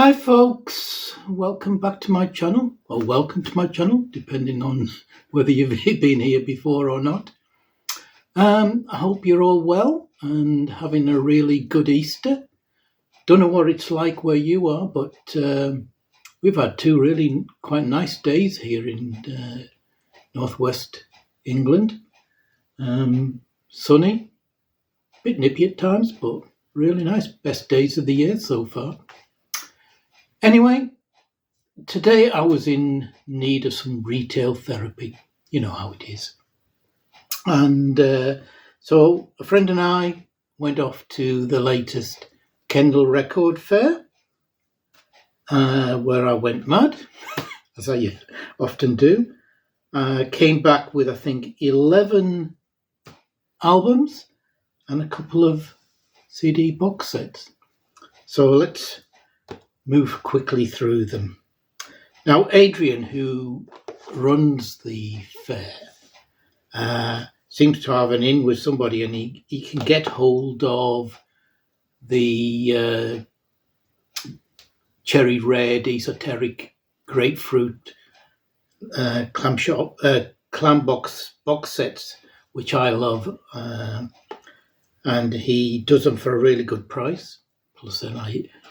Hi folks, welcome back to my channel, or welcome to my channel, depending on whether you've been here before or not. I hope you're all well and having a really good Easter. Don't know what it's like where you are, but we've had two really quite nice days here in northwest England. Sunny, bit nippy at times, but really nice. Best days of the year so far. Anyway, today I was in need of some retail therapy. You know how it is. And so a friend and I went off to the latest Kendal record fair, where I went mad, as I often do. Came back with, I think, 11 albums and a couple of CD box sets. So let's move quickly through them. Now, Adrian, who runs the fair, seems to have an in with somebody, and he can get hold of the cherry red esoteric grapefruit clam box sets, which I love, and he does them for a really good price. Plus, then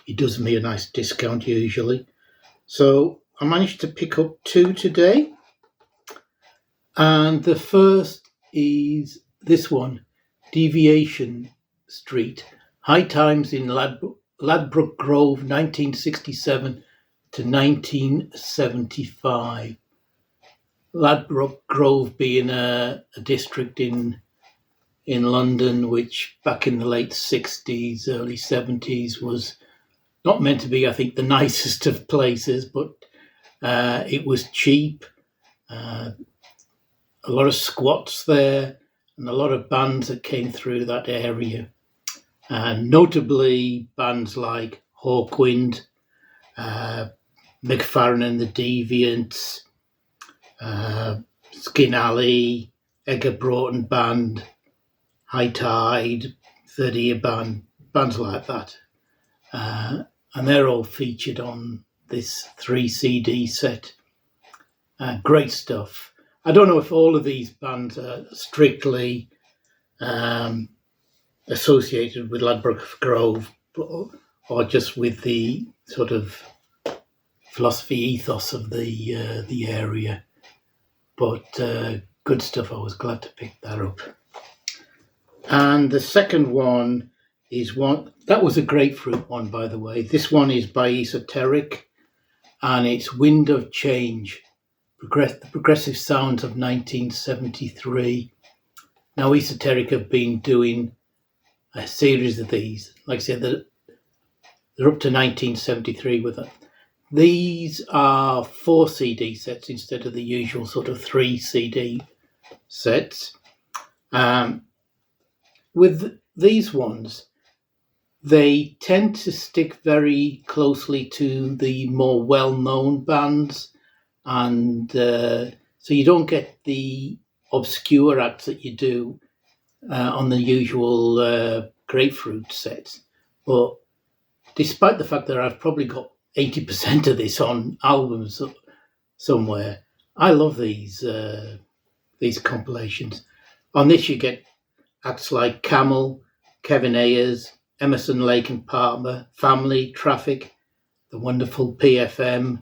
he does me a nice discount usually. So I managed to pick up two today, and the first is this one, Deviation Street, High Times in Ladbroke Grove, 1967 to 1975. Ladbroke Grove being a district in London, which back in the late 60s, early 70s was not meant to be, I think, the nicest of places, but it was cheap. A lot of squats there and a lot of bands that came through that area. Notably bands like Hawkwind, McFarren and the Deviants, Skin Alley, Edgar Broughton Band, High Tide, 30 Year Band, bands like that. And they're all featured on this 3 CD set. Great stuff. I don't know if all of these bands are strictly associated with Ladbroke Grove, or just with the sort of philosophy ethos of the area. But good stuff. I was glad to pick that up. And the second one is one that was a grapefruit one, by the way. This one is by Esoteric, and it's Wind of Change, the progressive sounds of 1973. Now, Esoteric have been doing a series of these. Like I said, they're up to 1973 with it. These are 4 CD sets instead of the usual sort of 3 CD sets. With these ones, they tend to stick very closely to the more well-known bands, and so you don't get the obscure acts that you do on the usual grapefruit sets. But despite the fact that I've probably got 80% of this on albums somewhere, I love these compilations. On this you get acts like Camel, Kevin Ayers, Emerson, Lake and Palmer, Family, Traffic, The Wonderful PFM,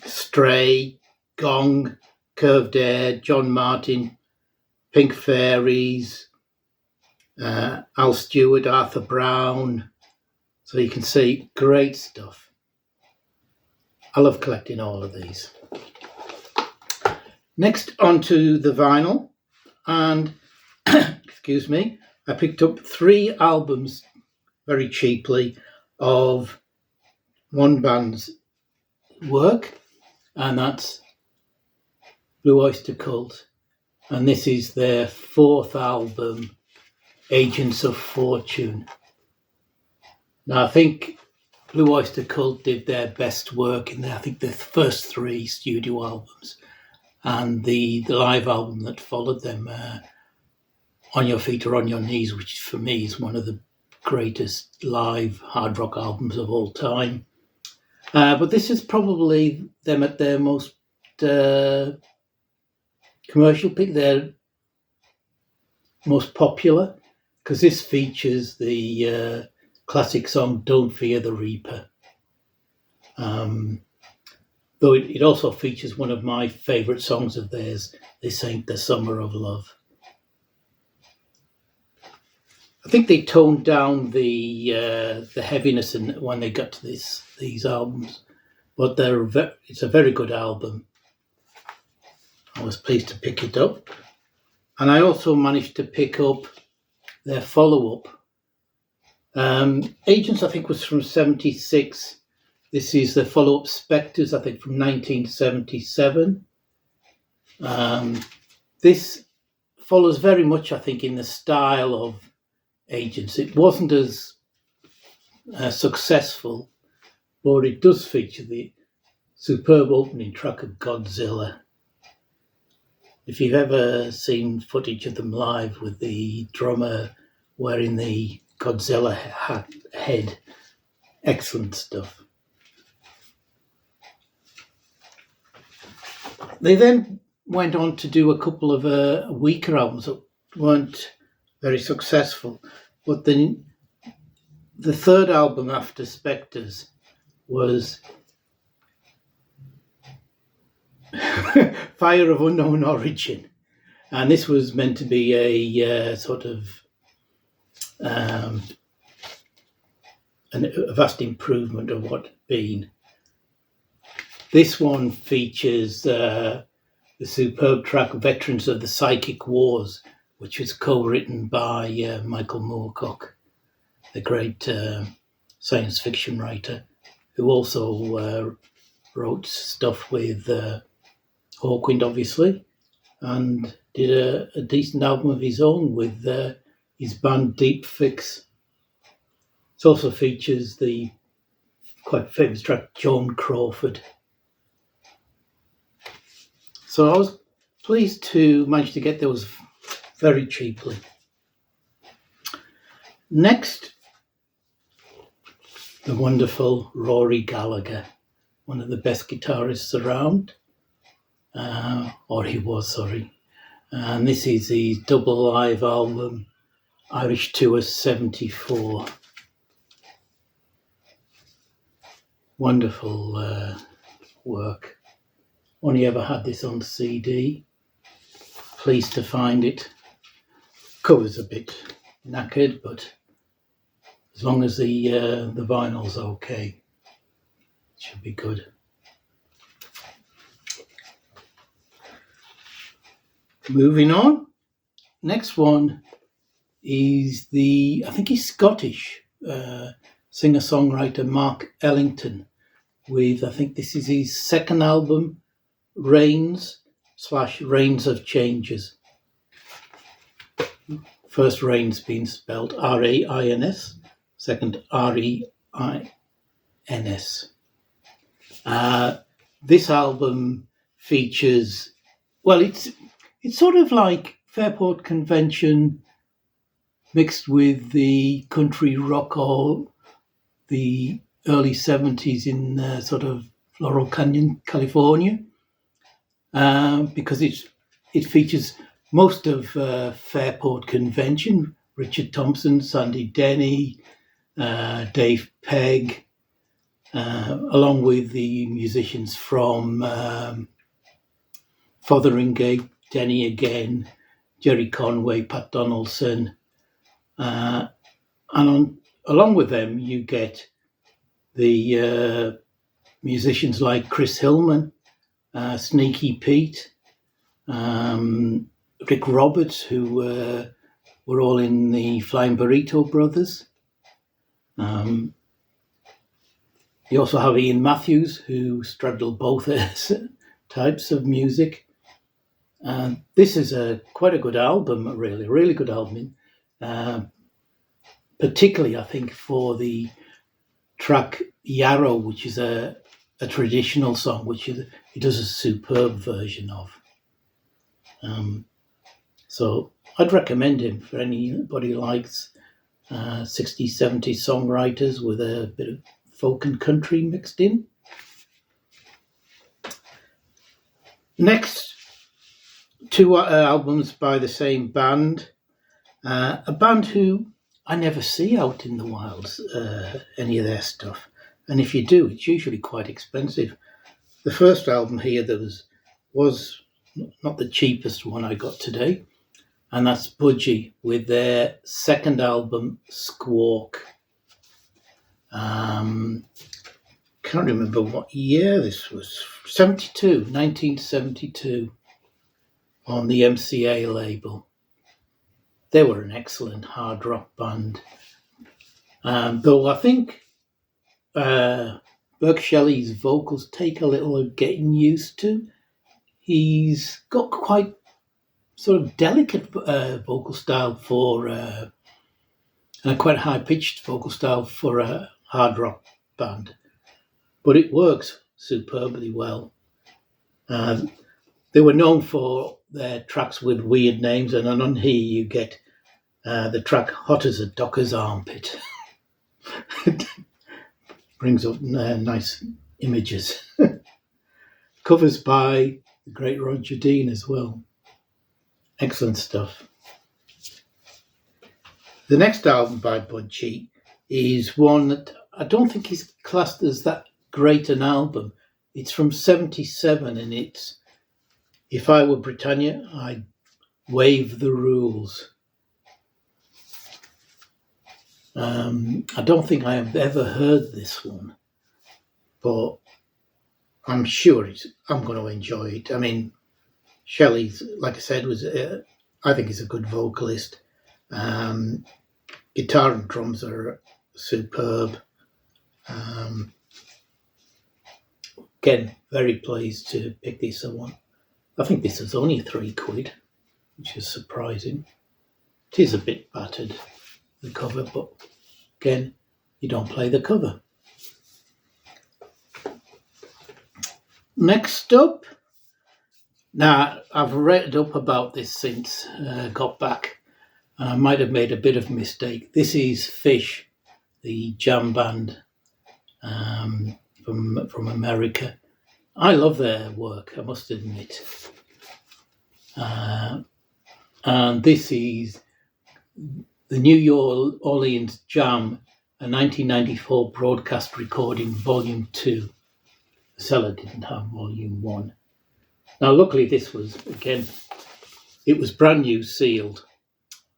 Stray, Gong, Curved Air, John Martin, Pink Fairies, Al Stewart, Arthur Brown. So you can see great stuff. I love collecting all of these. Next, onto the vinyl, and excuse me, I picked up 3 albums very cheaply of one band's work, and that's Blue Oyster Cult, and this is their 4th album, Agents of Fortune. Now, I think Blue Oyster Cult did their best work in I think the first 3 studio albums, and the live album that followed them, On Your Feet or On Your Knees, which for me is one of the greatest live hard rock albums of all time. But this is probably them at their most commercial peak, their most popular, because this features the classic song "Don't Fear the Reaper." Though it also features one of my favourite songs of theirs, "This Ain't the Summer of Love." I think they toned down the heaviness when they got to these albums, but it's a very good album. I was pleased to pick it up, and I also managed to pick up their follow-up. Agents, I think, was from '76. This is the follow-up, Spectres, I think, from 1977. This follows very much, I think, in the style of Agents. It wasn't as successful, but it does feature the superb opening track of Godzilla. If you've ever seen footage of them live with the drummer wearing the Godzilla head, excellent stuff. They then went on to do a couple of weaker albums that weren't very successful, but then the third album after Spectres was Fire of Unknown Origin, and this was meant to be a sort of a vast improvement of what had been. This one features the superb track "Veterans of the Psychic Wars," which was co-written by Michael Moorcock, the great science fiction writer, who also wrote stuff with Hawkwind, obviously, and did a decent album of his own with his band Deep Fix. It also features the quite famous track "Joan Crawford." So I was pleased to manage to get those very cheaply. Next, the wonderful Rory Gallagher, one of the best guitarists around, or he was, sorry. And this is his double live album, Irish Tour '74. Wonderful work. Only ever had this on CD. Pleased to find it. Cover's a bit knackered, but as long as the vinyl's okay, it should be good. Moving on. Next one is I think he's Scottish singer-songwriter Mark Ellington, with, I think this is his second album, Reigns of Changes. First Reigns being spelled R-A-I-N-S, second R-E-I-N-S. This album features, well, it's sort of like Fairport Convention mixed with the country rock or the early 70s in sort of Laurel Canyon, California. Because it features most of Fairport Convention, Richard Thompson, Sandy Denny, Dave Pegg, along with the musicians from Fotheringay, Denny again, Jerry Conway, Pat Donaldson, and along with them you get the musicians like Chris Hillman, Sneaky Pete, Rick Roberts, who were all in the Flying Burrito Brothers. You also have Ian Matthews, who straddled both types of music. This is quite a good album, really good album. Particularly, I think, for the track Yarrow, which is a traditional song, which he does a superb version of. So I'd recommend him for anybody who likes 60s, 70s songwriters with a bit of folk and country mixed in. Next, two albums by the same band, a band who I never see out in the wilds, any of their stuff. And if you do, it's usually quite expensive. The first album here that was not the cheapest one I got today, and that's Budgie with their second album, Squawk. Can't remember what year this was. 1972, on the MCA label. They were an excellent hard rock band. Though I think Burke Shelley's vocals take a little getting used to. He's got quite sort of delicate vocal style for, and a quite high-pitched vocal style for a hard rock band. But it works superbly well. They were known for their tracks with weird names, and on here you get the track Hot as a Docker's Armpit. Brings up nice images. Covers by the great Roger Dean as well. Excellent stuff. The next album by Budgie is one that I don't think is classed as that great an album. It's from 1977, and it's If I Were Britannia, I'd Waive the Rules. I don't think I have ever heard this one, but I'm sure I'm going to enjoy it. I mean, Shelley's, like I said, I think he's a good vocalist. Guitar and drums are superb. Again, very pleased to pick this one. I think this is only £3, which is surprising. It is a bit battered, the cover, but again, you don't play the cover. Next up, now I've read up about this since I got back, and I might have made a bit of a mistake. This is Fish, the jam band from America. I love their work, I must admit. And this is the New Orleans Jam, a 1994 broadcast recording, Volume 2. The seller didn't have Volume 1. Now, luckily, this was, again, it was brand new sealed,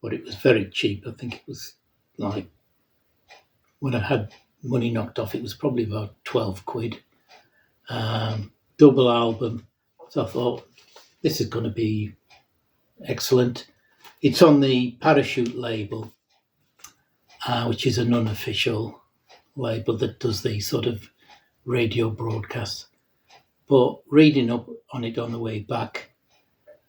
but it was very cheap. I think it was like, when I had money knocked off, it was probably about £12. Double album. So I thought, this is going to be excellent. It's on the Parachute label, which is an unofficial label that does these sort of radio broadcasts. But reading up on it on the way back,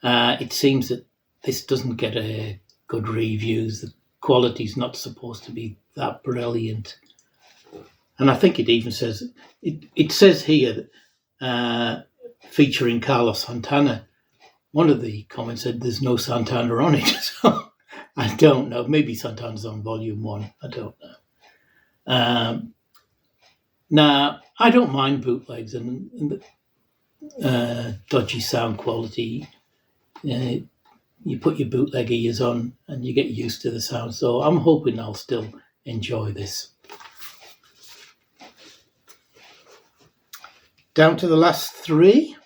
it seems that this doesn't get good reviews. The quality's not supposed to be that brilliant. And I think it even says, it says here, featuring Carlos Santana. One of the comments said there's no Santana on it. So I don't know. Maybe Santana's on Volume 1. I don't know. Now, I don't mind bootlegs and dodgy sound quality. You put your bootleg ears on and you get used to the sound. So I'm hoping I'll still enjoy this. Down to the last three.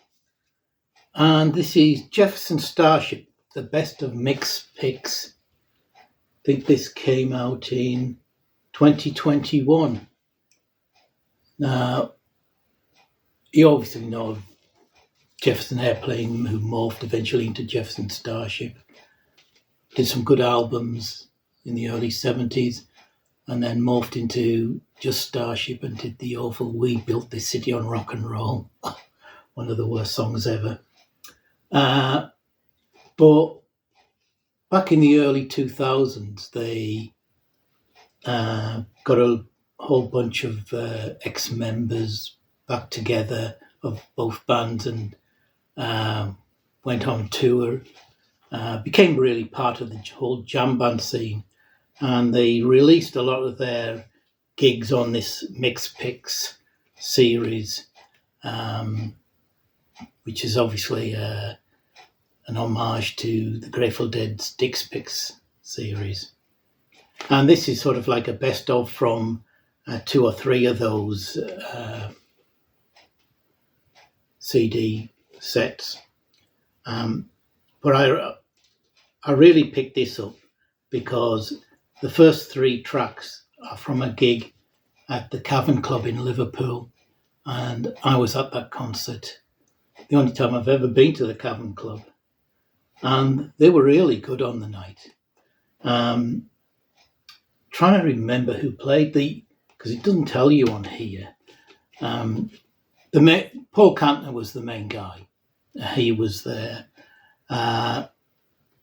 And this is Jefferson Starship, the best of mix picks. I think this came out in 2021. Now, you obviously know of Jefferson Airplane, who morphed eventually into Jefferson Starship. Did some good albums in the early 70s, and then morphed into just Starship and did the awful We Built This City on Rock and Roll. One of the worst songs ever. But back in the early 2000s, they got a whole bunch of ex-members back together of both bands and went on tour. Became really part of the whole jam band scene. and they released a lot of their gigs on this Mix Picks series, which is obviously an homage to the Grateful Dead's Dix Picks series. And this is sort of like a best of from 2 or 3 of those CD sets. But I really picked this up because the first 3 tracks are from a gig at the Cavern Club in Liverpool, and I was at that concert. The only time I've ever been to the Cavern Club, and they were really good on the night. Trying to remember who played because it doesn't tell you on here. Paul Cantner was the main guy. He was there.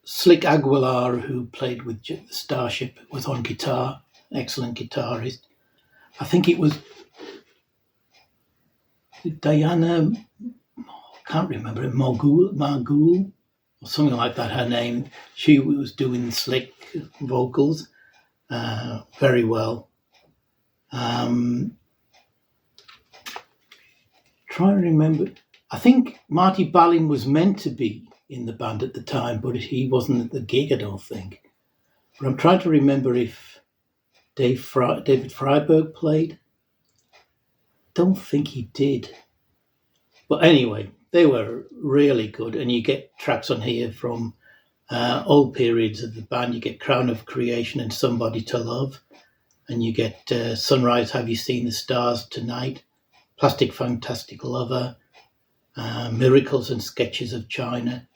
Slick Aguilar, who played with the Starship, was on guitar. Excellent guitarist. I think it was Diana, can't remember it, Margul, or something like that, her name. She was doing slick vocals very well. Trying to remember. I think Marty Balin was meant to be in the band at the time, but he wasn't at the gig, I don't think. But I'm trying to remember if David Freiberg played. Don't think he did. But anyway, they were really good, and you get tracks on here from old periods of the band. You get Crown of Creation and Somebody to Love, and you get Sunrise, Have You Seen the Stars Tonight, Plastic Fantastic Lover, Miracles and Sketches of China.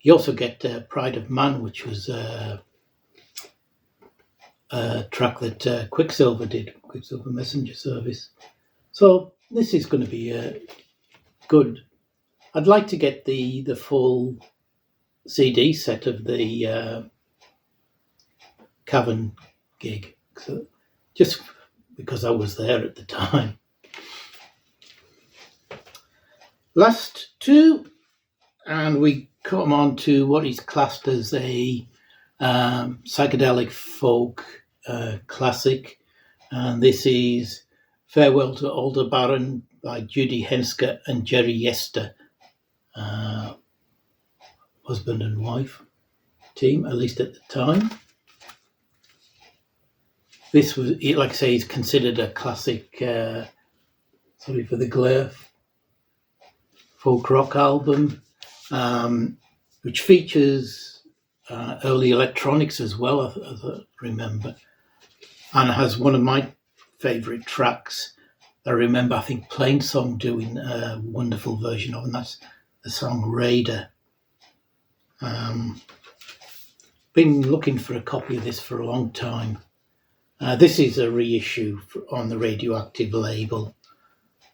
You also get Pride of Man, which was a track that Quicksilver did, Quicksilver Messenger Service. So this is going to be good. I'd like to get the full CD set of the Cavern gig, so just because I was there at the time. Last 2, and we come on to what is classed as a psychedelic folk classic, and this is Farewell to Aldebaran by Judy Henske and Jerry Yester, husband and wife team, at least at the time. This was, like I say, is considered a classic, sorry for the glare, folk rock album, which features early electronics as well, as I remember, and has one of my favourite tracks. I remember, I think, Plainsong doing a wonderful version of, and that's the song Raider. Been looking for a copy of this for a long time. This is a reissue on the Radioactive label,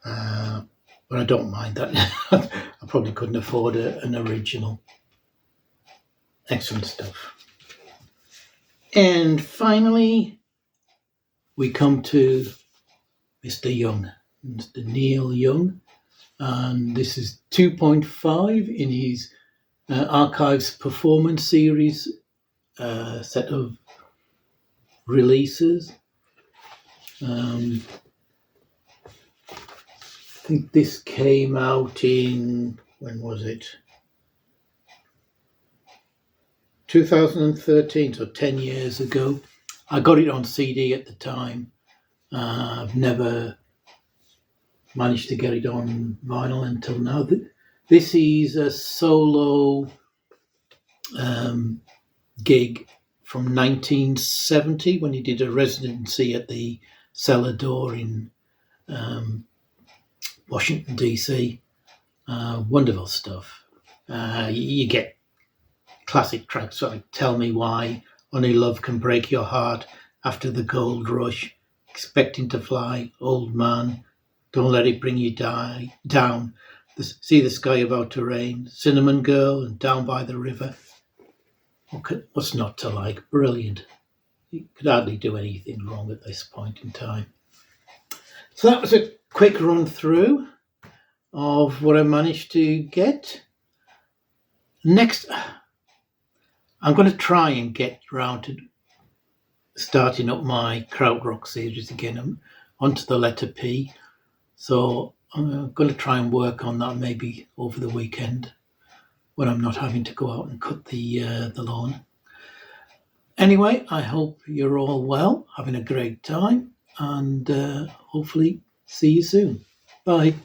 but I don't mind that. I probably couldn't afford an original. Excellent stuff. And finally, we come to Mr. Young, Mr. Neil Young, and this is 2.5 in his Archives Performance Series set of releases. I think this came out in, when was it? 2013, so 10 years ago. I got it on CD at the time. I've never managed to get it on vinyl until now. This is a solo gig from 1970 when he did a residency at the Cellar Door in Washington, D.C. Wonderful stuff. You get classic tracks like Tell Me Why, Only Love Can Break Your Heart, After the Gold Rush, Expecting to Fly, Old Man, Don't Let It Bring You Down, See the Sky About to Rain, Cinnamon Girl, and Down by the River. What's not to like? Brilliant. You could hardly do anything wrong at this point in time. So that was a quick run through of what I managed to get. Next, I'm going to try and get round to starting up my Krautrock series again. I'm onto the letter P, so I'm going to try and work on that maybe over the weekend when I'm not having to go out and cut the lawn. Anyway, I hope you're all well, having a great time, and hopefully see you soon. Bye.